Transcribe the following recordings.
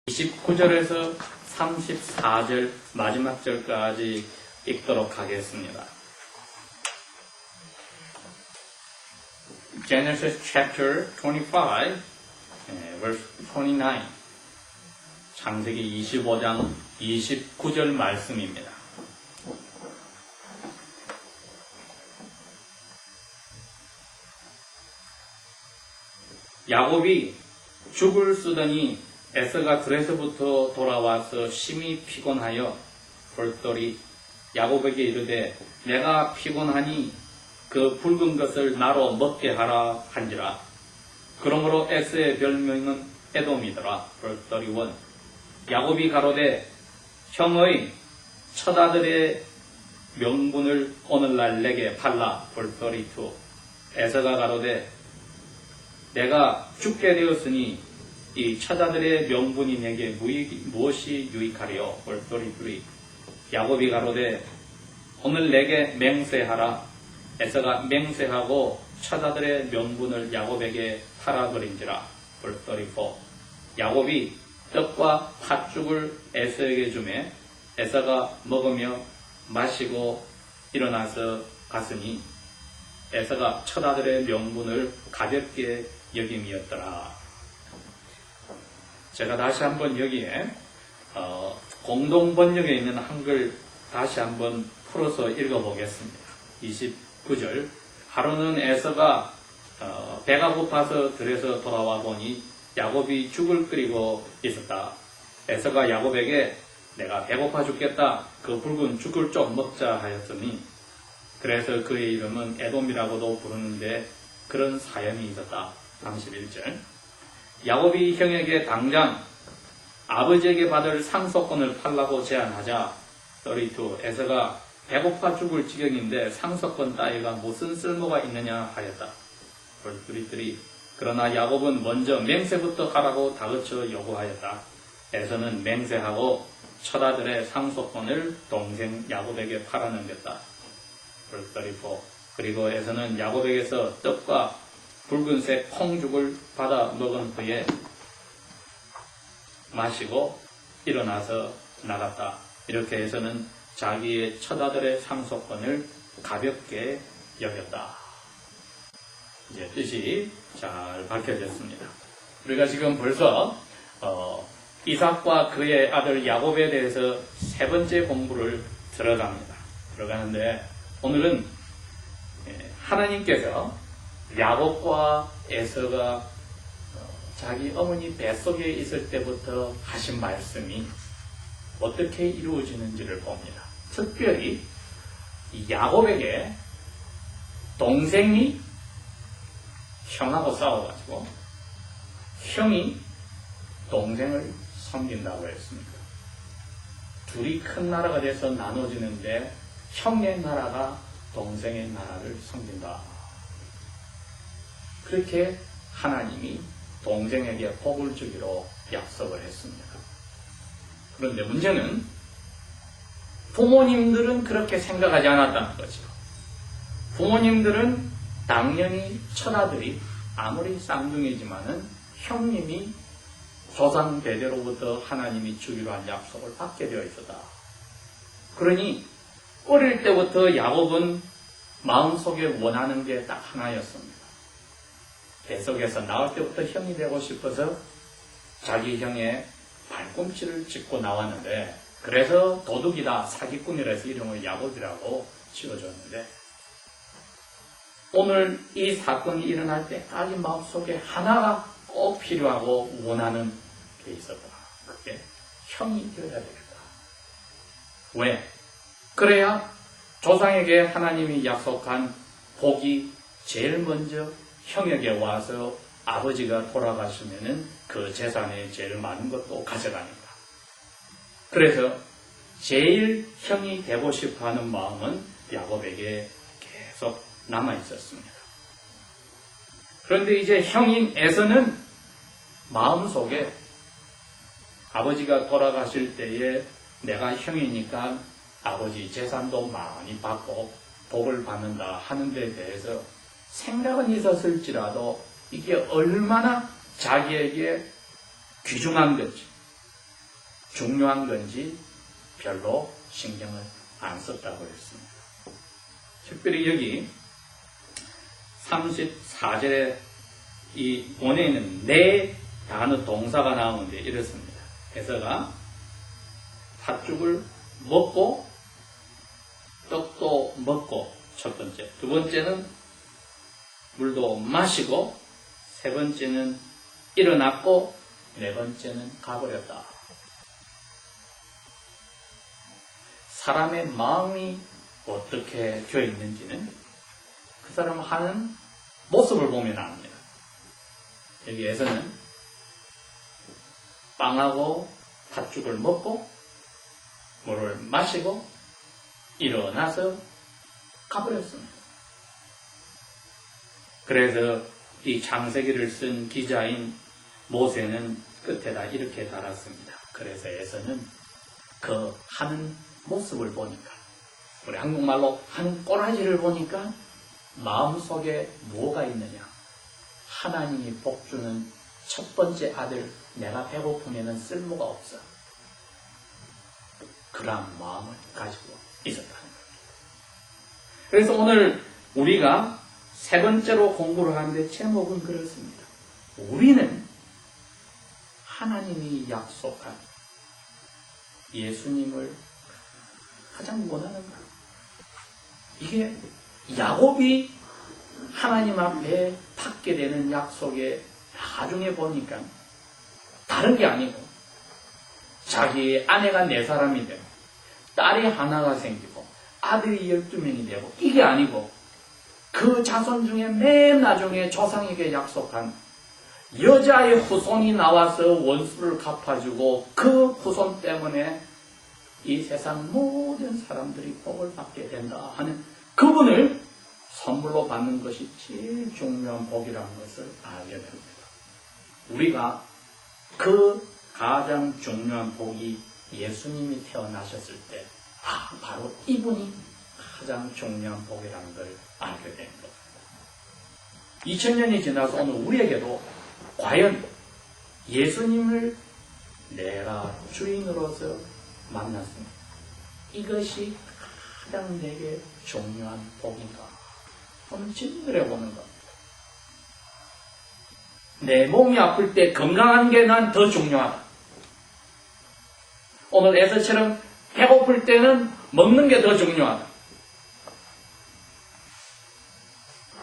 29절에서 34절 마지막 절까지 읽도록 하겠습니다. Genesis chapter 25, verse 29. 창세기 25장 29절 말씀입니다. 야곱이 죽을 쓰더니 에서가 들에서부터 돌아와서 심히 피곤하여 볼돌이 야곱에게 이르되 내가 피곤하니 그 붉은 것을 나로 먹게 하라 한지라. 그러므로 에서의 별명은 에돔이더라. 볼돌이 원. 야곱이 가로되 형의 처자들의 명분을 오늘날 내게 팔라. 볼돌이 투. 에서가 가로되 내가 죽게 되었으니 이 처자들의 명분이 내게 무엇이 유익하리요? 볼돌이 둘이. 야곱이 가로되 오늘 내게 맹세하라. 에서가 맹세하고 처자들의 명분을 야곱에게 팔아버린지라. 볼돌이 포. 야곱이 떡과 팥죽을 에서에게 주매 에서가 먹으며 마시고 일어나서 갔으니 에서가 처자들의 명분을 가볍게 여김이었더라. 제가 다시 한번 여기에 공동 번역에 있는 한글 다시 한번 풀어서 읽어보겠습니다. 29절. 하루는 에서가 배가 고파서 들에서 돌아와 보니 야곱이 죽을 끓이고 있었다. 에서가 야곱에게 내가 배고파 죽겠다. 그 붉은 죽을 좀 먹자 하였으니 그래서 그의 이름은 에돔이라고도 부르는데 그런 사연이 있었다. 31절. 야곱이 형에게 당장 아버지에게 받을 상속권을 팔라고 제안하자 32. 에서가 배고파 죽을 지경인데 상속권 따위가 무슨 쓸모가 있느냐 하였다. 33. 그러나 야곱은 먼저 맹세부터 하라고 다그쳐 요구하였다. 에서는 맹세하고 처자들의 상속권을 동생 야곱에게 팔아넘겼다. 34. 그리고 에서는 야곱에게서 떡과 붉은색 콩죽을 받아 먹은 후에 마시고 일어나서 나갔다. 이렇게 해서는 자기의 처자들의 상속권을 가볍게 여겼다. 이제 뜻이 잘 밝혀졌습니다. 우리가 지금 벌써 이삭과 그의 아들 야곱에 대해서 세 번째 공부를 들어가는데 오늘은 하나님께서 야곱과 에서가 자기 어머니 뱃속에 있을 때부터 하신 말씀이 어떻게 이루어지는지를 봅니다. 특별히 야곱에게 동생이 형하고 싸워가지고 형이 동생을 섬긴다고 했습니다. 둘이 큰 나라가 돼서 나눠지는데 형의 나라가 동생의 나라를 섬긴다. 그렇게 하나님이 동생에게 복을 주기로 약속을 했습니다. 그런데 문제는 부모님들은 그렇게 생각하지 않았다는 거죠. 부모님들은 당연히 처자들이 아무리 쌍둥이지만은 형님이 조상 대대로부터 하나님이 주기로 한 약속을 받게 되어 있었다. 그러니 어릴 때부터 야곱은 마음속에 원하는 게 딱 하나였습니다. 뱃속에서 나올 때부터 형이 되고 싶어서 자기 형의 발꿈치를 짚고 나왔는데 그래서 도둑이다, 사기꾼이라 해서 이름을 야곱이라고 지어줬는데 오늘 이 사건이 일어날 때까지 마음속에 하나가 꼭 필요하고 원하는 게 있었다. 그게 형이 되어야 되겠다. 왜? 그래야 조상에게 하나님이 약속한 복이 제일 먼저 형에게 와서 아버지가 돌아가시면은 그 재산의 제일 많은 것도 가져가니까. 그래서 제일 형이 되고 싶어 하는 마음은 야곱에게 계속 남아 있었습니다. 그런데 이제 형인 에서는 마음속에 아버지가 돌아가실 때에 내가 형이니까 아버지 재산도 많이 받고 복을 받는다 하는 데 대해서 생각은 있었을지라도 이게 얼마나 자기에게 귀중한 건지 중요한 건지 별로 신경을 안 썼다고 했습니다. 특별히 여기 34절에 이 원에는 네 단어 동사가 나오는데 이렇습니다. 에서가 팥죽을 먹고 떡도 먹고 첫 번째, 두 번째는 물도 마시고 세 번째는 일어났고 네 번째는 가버렸다. 사람의 마음이 어떻게 되어 있는지는 그 사람 하는 모습을 보면 압니다. 여기에서는 빵하고 팥죽을 먹고 물을 마시고 일어나서 가버렸습니다. 그래서 이 창세기를 쓴 기자인 모세는 끝에다 이렇게 달았습니다. 그래서 에서는 그 하는 모습을 보니까, 우리 한국말로 하는 꼬라지를 보니까 마음속에 뭐가 있느냐, 하나님이 복주는 첫 번째 아들 내가 배고프면 쓸모가 없어, 그러한 마음을 가지고 있었다는 겁니다. 그래서 오늘 우리가 세 번째로 공부를 하는데 제목은 그렇습니다. 우리는 하나님이 약속한 예수님을 가장 원하는가? 이게 야곱이 하나님 앞에 받게 되는 약속에 나중에 보니까 다른 게 아니고 자기 아내가 4사람이 되고 딸이 하나가 생기고 아들이 12명이 되고 이게 아니고 그 자손 중에 맨 나중에 조상에게 약속한 여자의 후손이 나와서 원수를 갚아주고 그 후손 때문에 이 세상 모든 사람들이 복을 받게 된다 하는 그분을 선물로 받는 것이 제일 중요한 복이라는 것을 알게 됩니다. 우리가 그 가장 중요한 복이 예수님이 태어나셨을 때 바로 이분이 가장 중요한 복이라는 걸 알게 된 겁니다. 2000년이 지나서 오늘 우리에게도 과연 예수님을 내가 주인으로서 만났습니다. 이것이 가장 내게 중요한 복인가? 오늘 질문을 해보는 겁니다. 내 몸이 아플 때 건강한 게 난 더 중요하다. 오늘 에서처럼 배고플 때는 먹는 게 더 중요하다.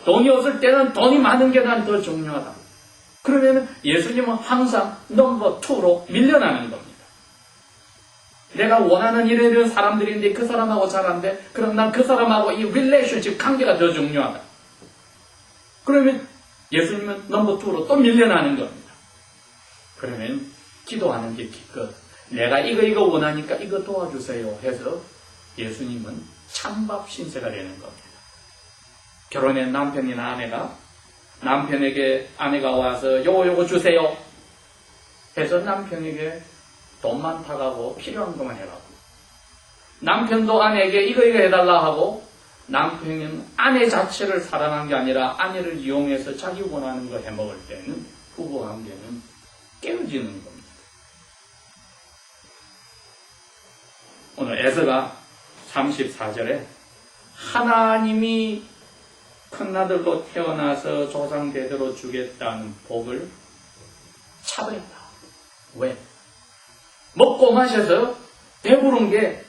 돈이 없을 때는 돈이 많은 게 난 더 중요하다. 그러면 예수님은 항상 넘버 2로 밀려나는 겁니다. 내가 원하는 이런 사람들인데 그 사람하고 잘 안 돼? 그럼 난 그 사람하고 이 릴레이션십 관계가 더 중요하다. 그러면 예수님은 넘버 2로 또 밀려나는 겁니다. 그러면 기도하는 게 기껏 내가 이거 원하니까 이거 도와주세요 해서 예수님은 찬밥 신세가 되는 겁니다. 결혼한 남편이나 아내가 남편에게 아내가 와서 요거 주세요 해서 남편에게 돈만 타가고 필요한 것만 해라고, 남편도 아내에게 이거 해달라 하고 남편은 아내 자체를 사랑한 게 아니라 아내를 이용해서 자기 원하는 거 해먹을 때는 부부관계는 깨어지는 겁니다. 오늘 에서가 34절에 하나님이 큰아들로 태어나서 조상대대로 주겠다는 복을 차버렸다. 왜? 먹고 마셔서 배부른 게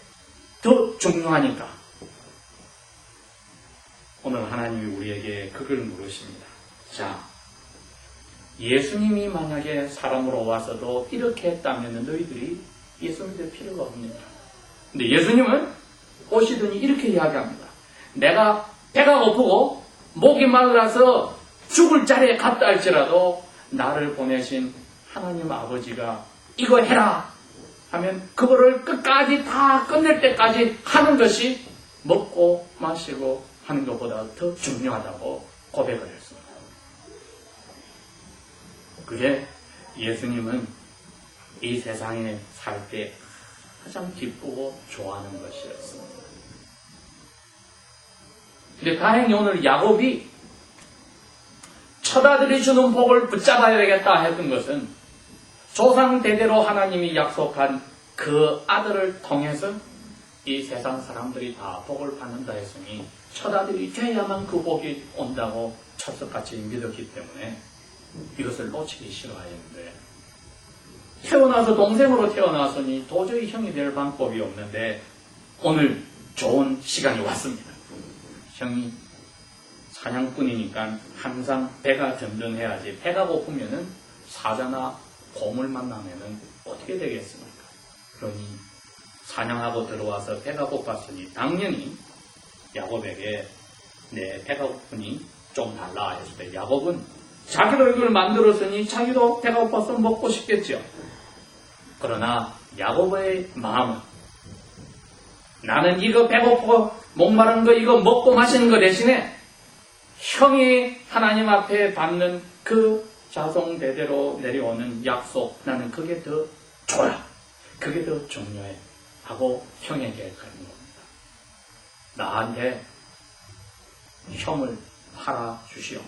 더 중요하니까. 오늘 하나님이 우리에게 그걸 물으십니다. 자, 예수님이 만약에 사람으로 와서도 이렇게 했다면 너희들이 예수 믿을 필요가 없습니다. 근데 예수님은 오시더니 이렇게 이야기합니다. 내가 배가 고프고 목이 말라서 죽을 자리에 갔다 할지라도 나를 보내신 하나님 아버지가 이거 해라 하면 그거를 끝까지 다 끝낼 때까지 하는 것이 먹고 마시고 하는 것보다 더 중요하다고 고백을 했습니다. 그게 예수님은 이 세상에 살 때 가장 기쁘고 좋아하는 것이었습니다. 근데 다행히 오늘 야곱이 첫아들이 주는 복을 붙잡아야 되겠다 했던 것은 조상 대대로 하나님이 약속한 그 아들을 통해서 이 세상 사람들이 다 복을 받는다 했으니 첫 아들이 돼야만 그 복이 온다고 철석같이 믿었기 때문에 이것을 놓치기 싫어하였는데, 태어나서 동생으로 태어났으니 도저히 형이 될 방법이 없는데 오늘 좋은 시간이 왔습니다. 형이 사냥꾼이니까 항상 배가 든든해야지, 배가 고프면은 사자나 곰을 만나면은 어떻게 되겠습니까? 그러니 사냥하고 들어와서 배가 고팠으니 당연히 야곱에게 내 배가 고프니 좀 달라 했을 때, 야곱은 자기도 이걸 만들었으니 자기도 배가 고파서 먹고 싶겠죠. 그러나 야곱의 마음은, 나는 이거 배고프고 목마른 거 이거 먹고 마시는 거 대신에 형이 하나님 앞에 받는 그 자손 대대로 내려오는 약속, 나는 그게 더 좋아, 그게 더 중요해 하고 형에게 그런 겁니다. 나한테 형을 팔아주시오.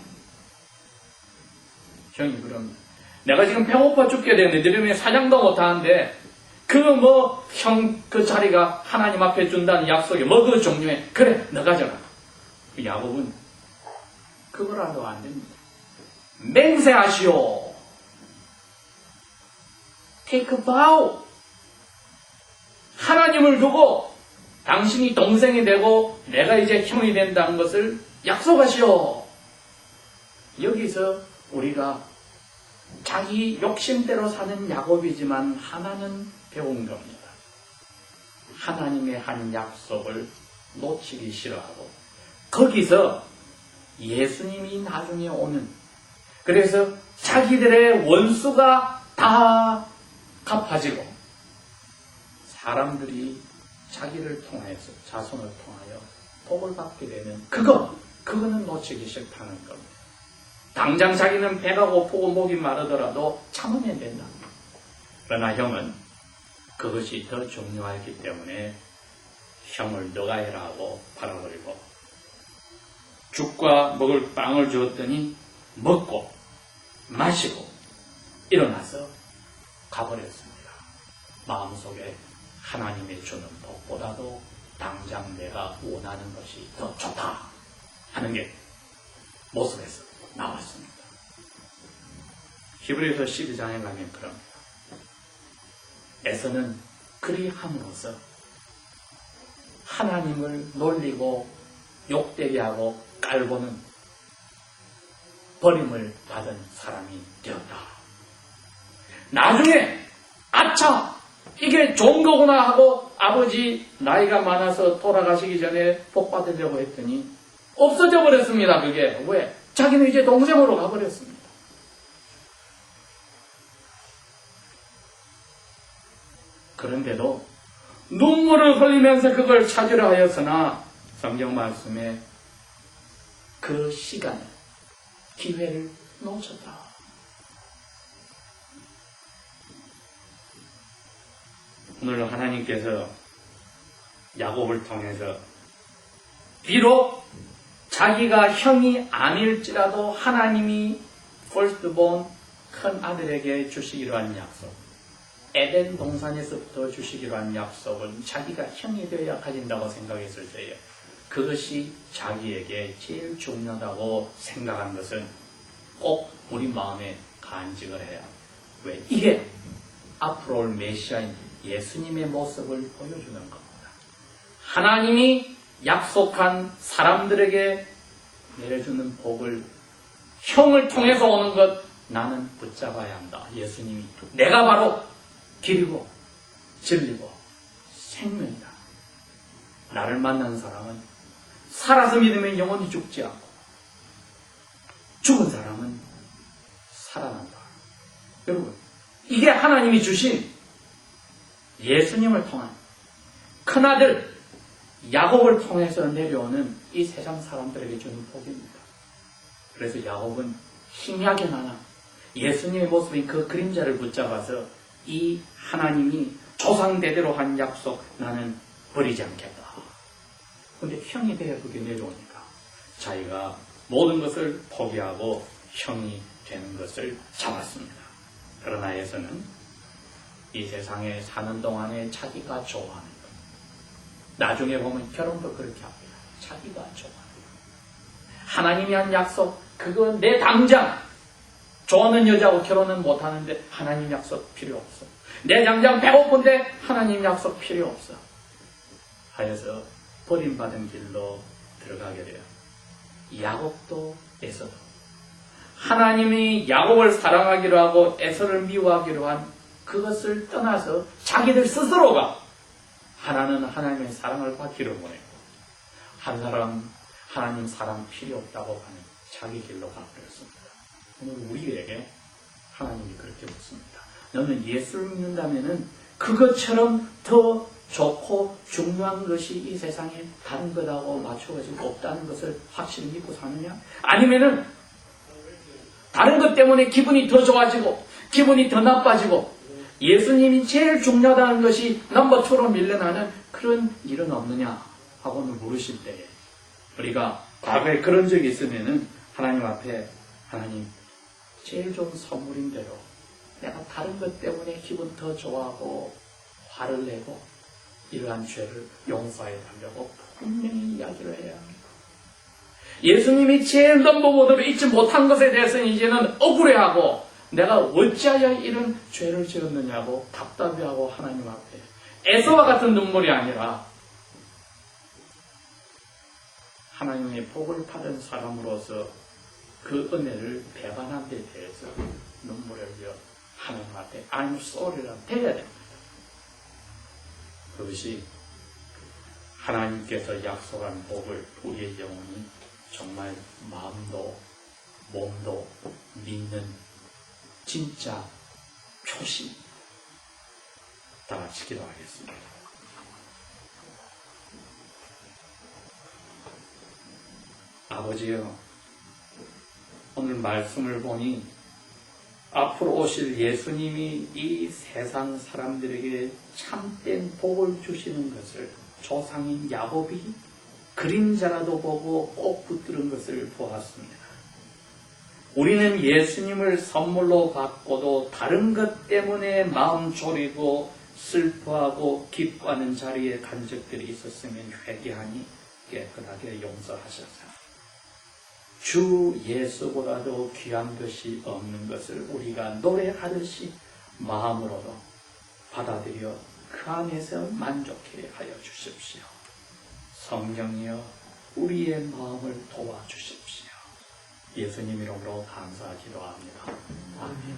형이 그럽니다. 내가 지금 배고파 죽게 되는데 너희는 사냥도 못하는데 형 그 자리가 하나님 앞에 준다는 약속이 뭐 그 중요해. 그래, 너가 져라. 야곱은 그거라도 안 됩니다. 맹세하시오. Take a vow. 하나님을 두고 당신이 동생이 되고 내가 이제 형이 된다는 것을 약속하시오. 여기서 우리가 자기 욕심대로 사는 야곱이지만 하나는 배운 겁니다. 하나님의 한 약속을 놓치기 싫어하고, 거기서 예수님이 나중에 오는, 그래서 자기들의 원수가 다 갚아지고 사람들이 자기를 통해서, 자손을 통하여 복을 받게 되면 그거는 놓치기 싫다는 겁니다. 당장 자기는 배가 고프고 목이 마르더라도 참으면 된다. 그러나 형은 그것이 더 중요하기 때문에 형을 너가 해라 하고 팔아버리고, 죽과 먹을 빵을 주었더니 먹고 마시고 일어나서 가버렸습니다. 마음속에 하나님이 주는 복보다도 당장 내가 원하는 것이 더 좋다 하는 게 모습에서 나왔습니다. 히브리서 12장에 가면 그럽니다. 에서는 그리 함으로써 하나님을 놀리고 욕되게 하고 깔보는 버림을 받은 사람이 되었다. 나중에 아차, 이게 좋은 거구나 하고 아버지 나이가 많아서 돌아가시기 전에 복 받으려고 했더니 없어져 버렸습니다. 그게 왜? 자기는 이제 동생으로 가버렸습니다. 그런데도 눈물을 흘리면서 그걸 찾으려 하였으나 성경 말씀에 그 시간에 기회를 놓쳤다. 오늘 하나님께서 야곱을 통해서 비록 자기가 형이 아닐지라도 하나님이 firstborn 큰 아들에게 주시기로 한 약속, 에덴 동산에서부터 주시기로 한 약속은 자기가 형이 되어야 가진다고 생각했을 때에 그것이 자기에게 제일 중요하다고 생각한 것은 꼭 우리 마음에 간직을 해야 합니다. 왜? 이게 앞으로 올 메시아인 예수님의 모습을 보여주는 겁니다. 하나님이 약속한 사람들에게 내려주는 복을 형을 통해서 오는 것 나는 붙잡아야 한다. 예수님이 내가 바로 길이고 진리고 생명이다. 나를 만난 사람은 살아서 믿으면 영원히 죽지 않고 죽은 사람은 살아난다. 여러분, 이게 하나님이 주신 예수님을 통한 큰아들 야곱을 통해서 내려오는 이 세상 사람들에게 주는 복입니다. 그래서 야곱은 희미하게 나나 예수님의 모습인 그 그림자를 붙잡아서 이 하나님이 조상대대로 한 약속 나는 버리지 않겠다. 그런데 형이 되어 그게 내려오니까 자기가 모든 것을 포기하고 형이 되는 것을 잡았습니다. 그러나 에서는 이 세상에 사는 동안에 자기가 좋아하는 것. 나중에 보면 결혼도 그렇게 합니다. 자기가 좋아하는 것. 하나님이 한 약속, 그거 내 당장 좋아하는 여자하고 결혼은 못하는데 하나님 약속 필요 없어. 내 당장 배고픈데 하나님 약속 필요 없어. 하여서 버림받은 길로 들어가게 돼요. 야곱도 에서도. 하나님이 야곱을 사랑하기로 하고 에서를 미워하기로 한 그것을 떠나서 자기들 스스로가 하나는 하나님의 사랑을 받기로 보냈고 한 사람 하나님 사랑 필요 없다고 하는 자기 길로 가버렸습니다. 오늘 우리에게 하나님이 그렇게 묻습니다. 너는 예수를 믿는다면은 그것처럼 더 좋고 중요한 것이 이 세상에 다른 것하고 맞춰가지고 없다는 것을 확실히 믿고 사느냐? 아니면은 다른 것 때문에 기분이 더 좋아지고 기분이 더 나빠지고 예수님이 제일 중요하다는 것이 넘버2로 밀려나는 그런 일은 없느냐 하고는 물으실 때에 우리가 과거에 그런 적이 있으면은 하나님 앞에 하나님 제일 좋은 선물인데요. 내가 다른 것 때문에 기분 더 좋아하고 화를 내고 이러한 죄를 용서해 달라고 분명히 이야기를 해야 합니다. 예수님이 제일 넘버원으로 잊지 못한 것에 대해서는 이제는 억울해하고 내가 어찌하여 이런 죄를 지었느냐고 답답해하고 하나님 앞에 에서와 같은 눈물이 아니라 하나님의 복을 받은 사람으로서 그 은혜를 배반한 데 대해서 눈물을 흘려 하나님 앞에 I'm sorry라고 해야 됩니다. 그것이 하나님께서 약속한 복을 우리의 영혼이 정말 마음도 몸도 믿는 진짜 표시. 다 같이 기도하겠습니다. 아버지요, 오늘 말씀을 보니 앞으로 오실 예수님이 이 세상 사람들에게 참된 복을 주시는 것을 조상인 야곱이 그림자라도 보고 꼭 붙드는 것을 보았습니다. 우리는 예수님을 선물로 받고도 다른 것 때문에 마음 졸이고 슬퍼하고 기뻐하는 자리에 간 적들이 있었으면 회개하니 깨끗하게 용서하셔서 주 예수보다도 귀한 것이 없는 것을 우리가 노래하듯이 마음으로도 받아들여 그 안에서 만족해 하여 주십시오. 성령이여 우리의 마음을 도와주십시오. 예수님 이름으로 감사하기도 합니다. 아멘.